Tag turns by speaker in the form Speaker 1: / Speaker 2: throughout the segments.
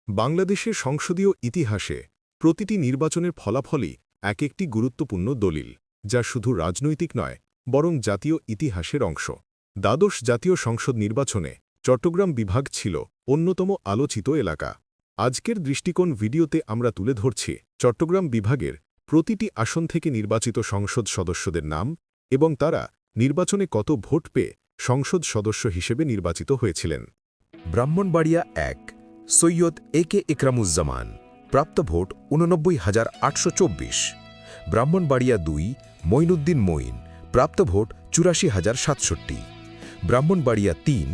Speaker 1: বাংলাদেশের সংসদীয় ইতিহাসে প্রতিটি নির্বাচনের ফলাফলই এক একটি গুরুত্বপূর্ণ দলিল, যা শুধু রাজনৈতিক নয় বরং জাতীয় ইতিহাসের অংশ। দ্বাদশ জাতীয় সংসদ নির্বাচনে চট্টগ্রাম বিভাগ ছিল অন্যতম আলোচিত এলাকা। আজকের দৃষ্টিকোণ ভিডিওতে আমরা তুলে ধরছি চট্টগ্রাম বিভাগের প্রতিটি আসন থেকে নির্বাচিত সংসদ সদস্যদের নাম এবং তারা নির্বাচনে কত ভোট পেয়ে সংসদ সদস্য হিসেবে নির্বাচিত হয়েছিলেন।
Speaker 2: ব্রাহ্মণবাড়িয়া ১ সৈয়দ একে ইকরামুজ্জামান, প্রাপ্ত ভোট ৮৯,৮২৪। ব্রাহ্মণবাড়িয়া ২ মঈনুদ্দিন মঈন, প্রাপ্ত ভোট ৮৪,০৬৭। ব্রাহ্মণবাড়িয়া ৩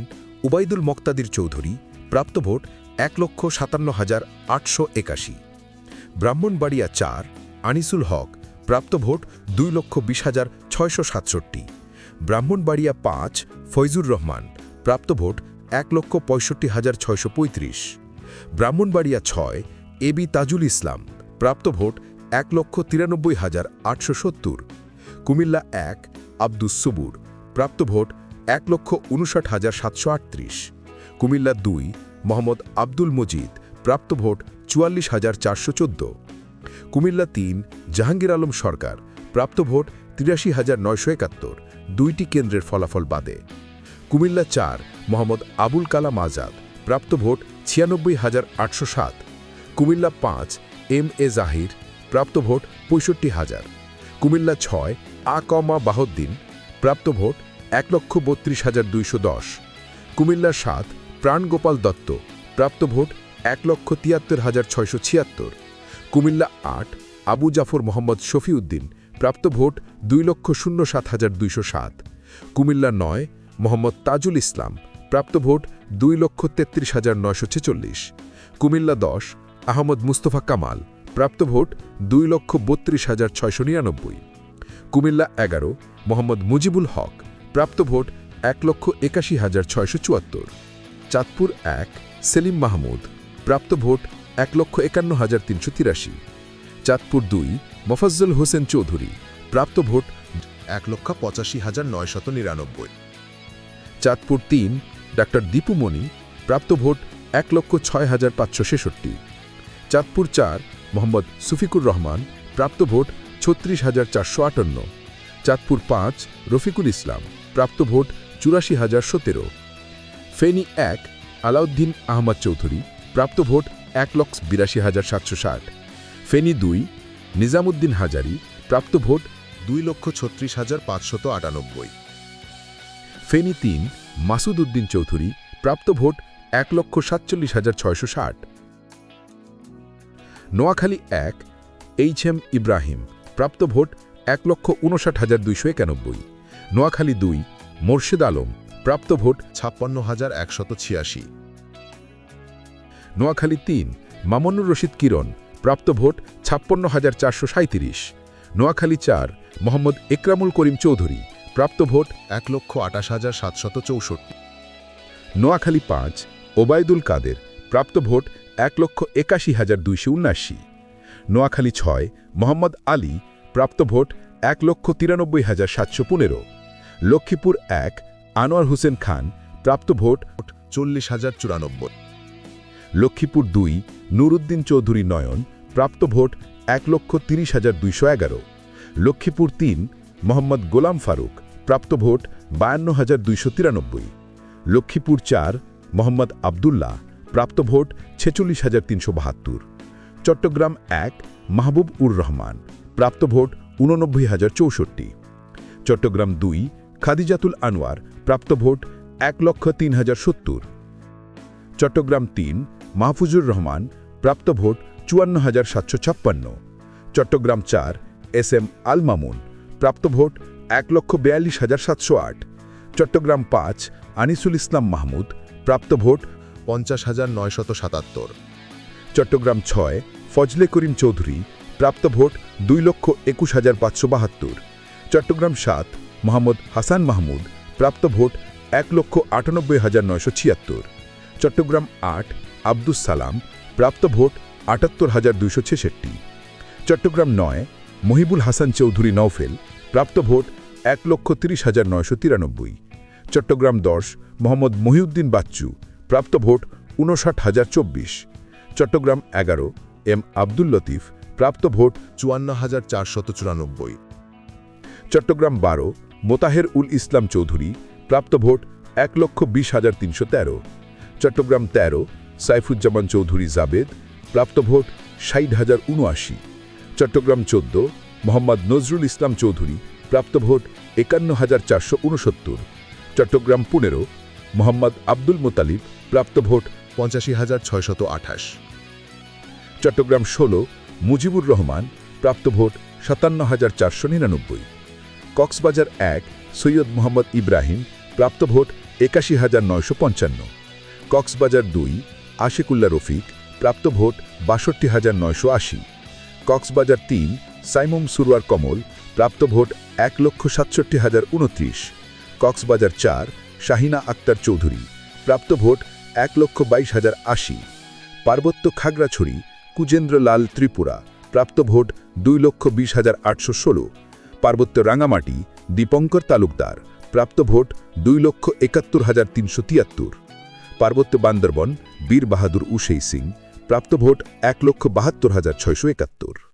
Speaker 2: উবাইদুল মক্তাদির চৌধুরী, প্রাপ্ত ভোট ১,৫৭,৮৮১। ব্রাহ্মণবাড়িয়া ৪ আনিসুল হক, প্রাপ্ত ভোট ২,২০,৬৬৭। ব্রাহ্মণবাড়িয়া ৫ ফয়জুর রহমান, প্রাপ্ত ভোট ১,৬৫,৬৩৫। ব্রাহ্মণবাড়িয়া ৬ এবি তাজুল ইসলাম, প্রাপ্ত ভোট ১,৯৩,৮৭০। কুমিল্লা ১ আব্দুস সবুর, প্রাপ্ত ভোট ১,৫৯,৭৩৮। কুমিল্লা ২ মোহাম্মদ আব্দুল মজিদ, প্রাপ্ত ভোট ৪৪,৪১৪। কুমিল্লা ৩ জাহাঙ্গীর আলম সরকার, প্রাপ্ত ভোট ৮৩,৯৭১, দুইটি কেন্দ্রের ফলাফল বাদে। কুমিল্লা ৪ মোহাম্মদ আবুল কালাম আজাদ, প্রাপ্ত ভোট ৯৬,৮০৭। কুমিল্লা ৫ এম এ জাহির, প্রাপ্ত ভোট ৬৫,০০০। কুমিল্লা ৬ আকমা বাহদ্দিন, প্রাপ্ত ভোট ১,৩২,২১০। কুমিল্লা ৭ প্রাণগোপাল দত্ত, প্রাপ্ত ভোট ১,৭৩,৬৭৬। কুমিল্লা ৮ আবু জাফর মোহাম্মদ শফিউদ্দিন, প্রাপ্ত ভোট ২,০৭,২০৭। কুমিল্লা ৯ মোহাম্মদ তাজুল ইসলাম, প্রাপ্ত ভোট ২,৩৩,৯৪৬। কুমিল্লা ১০ আহমদ মুস্তফা কামাল, প্রাপ্ত ভোট ২,৩২,৬৯৯। কুমিল্লা ১১ মোহাম্মদ মুজিবুল হক, প্রাপ্ত ভোট ১,৮১,৬৭৪। চাঁদপুর ১ সেলিম মাহমুদ, প্রাপ্ত ভোট ১,৫১,৩৮৩। চাঁদপুর ২ মোফাজ্জল হোসেন চৌধুরী, প্রাপ্ত ভোট
Speaker 1: ১,৮৫,৯৯৯।
Speaker 2: চাঁদপুর ৩ ডাক্তার দীপুমণি, প্রাপ্ত ভোট ১,০৬,৫৬৬। চাঁদপুর ৪ মোহাম্মদ সুফিকুর রহমান, প্রাপ্ত ভোট ৩৬,৪৫৮। চাঁদপুর ৫ রফিকুল ইসলাম, প্রাপ্ত ভোট ৮৪,০১৭। ফেনী ১ আলাউদ্দিন আহমদ চৌধুরী, প্রাপ্ত ভোট ১,৮২,৭৬০। ফেনী ২ নিজামুদ্দিন হাজারি, প্রাপ্ত ভোট
Speaker 1: ২,৩৬,৫৯৮।
Speaker 2: ফেনী ৩ মাসুদ উদ্দিন চৌধুরী, প্রাপ্ত ভোট ১,৪৭,৬৬০। নোয়াখালী ১ এইচ এম ইব্রাহিম, প্রাপ্ত ভোট ১,৫৯,২৯১। নোয়াখালী ২ মোর্শেদ আলম, প্রাপ্ত ভোট
Speaker 1: ৫৬,১৮৬।
Speaker 2: নোয়াখালী ৩ মামুনুর রশিদ কিরণ, প্রাপ্ত ভোট ৫৬,৪৩৭। নোয়াখালী ৪ মোহাম্মদ একরামুল করিম চৌধুরী, প্রাপ্ত ভোট
Speaker 1: ১,২৮,৭৬৪।
Speaker 2: নোয়াখালী ৫ ওবায়দুল কাদের, প্রাপ্ত ভোট ১,৮১,২৭৯। নোয়াখালী ৬ মোহাম্মদ আলী, প্রাপ্ত ভোট ১,৯৩,৭১৫। লক্ষ্মীপুর ১ আনোয়ার হোসেন খান, প্রাপ্ত ভোট
Speaker 1: ৪০,০৯৪।
Speaker 2: লক্ষ্মীপুর ২ নুরুদ্দিন চৌধুরী নয়ন, প্রাপ্ত ভোট ১,৩০,২১১। লক্ষ্মীপুর ৩ মোহাম্মদ গোলাম ফারুক, প্রাপ্ত ভোট ৫২,২৯৩। লক্ষ্মীপুর ৪ মোহাম্মদ আবদুল্লাহ, প্রাপ্ত ভোট ৪৬,৩৭২। চট্টগ্রাম ১ মাহবুব উর রহমান, প্রাপ্ত ভোট ৮৯,০৬৪। চট্টগ্রাম ২ খাদিজাতুল আনোয়ার, প্রাপ্ত ভোট ১,০৩,০৭০। চট্টগ্রাম ৩ মাহফুজুর রহমান, প্রাপ্ত vote ৫৪,৭৫৬। Chittagong ৪ S M Al Mamun, প্রাপ্ত ভোট ১,৪২,৭০৮। চট্টগ্রাম ৫ আনিসুল ইসলাম মাহমুদ, প্রাপ্ত ভোট
Speaker 1: ৫০,৯৭৭।
Speaker 2: চট্টগ্রাম ৬ ফজলে করিম চৌধুরী, প্রাপ্ত ভোট ২,২১,৫৭২। চট্টগ্রাম ৭ মোহাম্মদ হাসান মাহমুদ, প্রাপ্ত ভোট ১,৯৮,৯৭৬। চট্টগ্রাম ৮ আব্দুস সালাম, প্রাপ্ত ভোট ৭৮,২৬৬। চট্টগ্রাম ৯ মহিবুল হাসান চৌধুরী নওফেল, প্রাপ্ত ভোট ১,৩০,৯৯৩। চট্টগ্রাম ১০ মোহাম্মদ মহিউদ্দিন বাচ্চু, প্রাপ্ত ভোট ৫৯,০২৪। চট্টগ্রাম ১১ এম আব্দুল লতিফ, প্রাপ্ত ভোট
Speaker 1: ৫৪,৪৯৪।
Speaker 2: চট্টগ্রাম ১২ মোতাহের উল ইসলাম চৌধুরী, প্রাপ্ত ভোট ১,২০,৩১৩। চট্টগ্রাম ১৩ সাইফুজ্জামান চৌধুরী জাবেদ, প্রাপ্ত ভোট ৬০,০৭৯। চট্টগ্রাম ১৪ মোহাম্মদ নজরুল ইসলাম চৌধুরী, প্রাপ্ত ভোট ৫১,৪৬৯। চট্টগ্রাম ১৫ মোহাম্মদ আব্দুল মোতালিব, প্রাপ্ত ভোট
Speaker 1: ৮৫,৬২৮।
Speaker 2: চট্টগ্রাম ১৬ মুজিবুর রহমান, প্রাপ্ত ভোট ৫৭,৪৯৯। কক্সবাজার ১ সৈয়দ মোহাম্মদ ইব্রাহিম, প্রাপ্ত ভোট ৮১,৯৫৫। কক্সবাজার ২ আশিকুল্লাহ রফিক, প্রাপ্ত ভোট ৬২,৯৮০। কক্সবাজার ৩ সাইমুম সুরওয়ার কমল, প্রাপ্ত ভোট ১,৬৭,০২৯। কক্সবাজার ৪ শাহিনা আক্তার চৌধুরী, প্রাপ্ত ভোট ১,২২,০৮০। পার্বত্য খাগড়াছড়ি কুজেন্দ্র লাল ত্রিপুরা, প্রাপ্ত ভোট ২,২০,৮১৬। পার্বত্য রাঙামাটি দীপঙ্কর তালুকদার, প্রাপ্ত ভোট ২,৭১,৩৭৩। পার্বত্য বান্দরবন বীর বাহাদুর উসেই সিং, প্রাপ্ত ভোট ১,৭২,৬৭১।